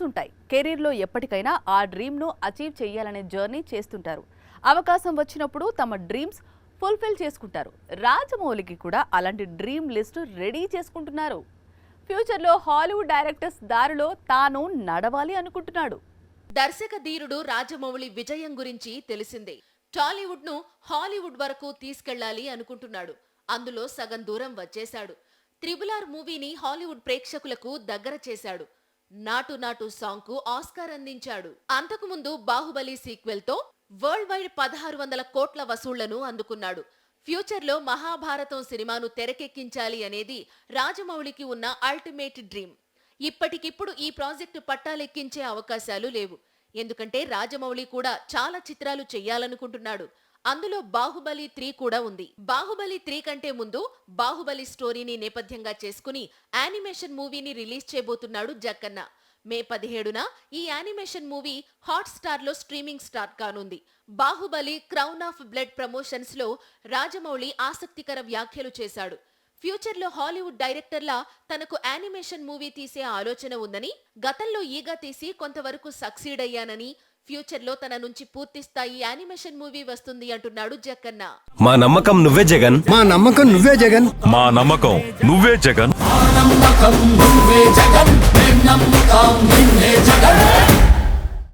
ఉంటాయి. కెరీర్లో ఎప్పటికైనా ఆ డ్రీమ్ను అచీవ్ చేయాలనే జర్నీ చేస్తుంటారు. అవకాశం వచ్చినప్పుడు తమ డ్రీమ్స్ ఫుల్ఫిల్ చేసుకుంటారు. రాజమౌళికి కూడా అలాంటి డ్రీమ్ లిస్ట్ రెడీ చేసుకుంటున్నారు. ఫ్యూచర్లో హాలీవుడ్ డైరెక్టర్స్ దారిలో తాను నడవాలి అనుకుంటున్నాడు. దర్శక ధీరుడు రాజమౌళి విజయం గురించి తెలిసిందే. టాలీవుడ్ ను హాలీవుడ్ వరకు తీసుకెళ్లాలి అనుకుంటున్నాడు. అందులో సగం దూరం వచ్చేశాడు. త్రిబుల్ మూవీని హాలీవుడ్ ప్రేక్షకులకు దగ్గర చేశాడు. నాటు నాటు సాంగ్ కు ఆస్కార్ అందించాడు. అంతకుముందు బాహుబలి సీక్వెల్ తో వరల్డ్ వైడ్ 1600 కోట్ల వసూళ్లను అందుకున్నాడు. ఫ్యూచర్ లో మహాభారతం సినిమాను తెరకెక్కించాలి అనేది రాజమౌళికి ఉన్న అల్టిమేట్ డ్రీమ్. ఇప్పటికిప్పుడు ఈ ప్రాజెక్టు పట్టాలెక్కించే అవకాశాలు లేవు. ఎందుకంటే రాజమౌళి కూడా చాలా చిత్రాలు చెయ్యాలనుకుంటున్నాడు. అందులో బాహుబలి 3 కూడా ఉంది. బాహుబలి 3 కంటే ముందు బాహుబలి స్టోరీని నేపథ్యంగా చేసుకుని యానిమేషన్ మూవీని రిలీజ్ చేయబోతున్నాడు జక్కన్న. మే 17న ఈ యానిమేషన్ మూవీ హాట్ స్టార్ లో స్ట్రీమింగ్ స్టార్ట్ కానుంది. Baahubali crown of blood promotions లో రాజమౌళి ఆసక్తికర వ్యాఖ్యలు చేశాడు. ఫ్యూచర్ లో హాలీవుడ్ డైరెక్టర్లా తనకు యానిమేషన్ మూవీ తీసే ఆలోచన ఉందని, గతంలో ఈగా తీసి కొంతవరకు సక్సీడ్ అయ్యానని, ఫ్యూచర్ లో తన నుంచి పూర్తి స్థాయి యానిమేషన్ మూవీ వస్తుంది అంటున్నాడు జక్కన్న. మా నమ్మకం నువ్వే జగన్, మా నమ్మకం నువ్వే జగన్, మా నమ్మకం నువ్వే జగన్, నమ్మకం నువ్వే జగన్, నమ్మకం నిన్నే జగన్.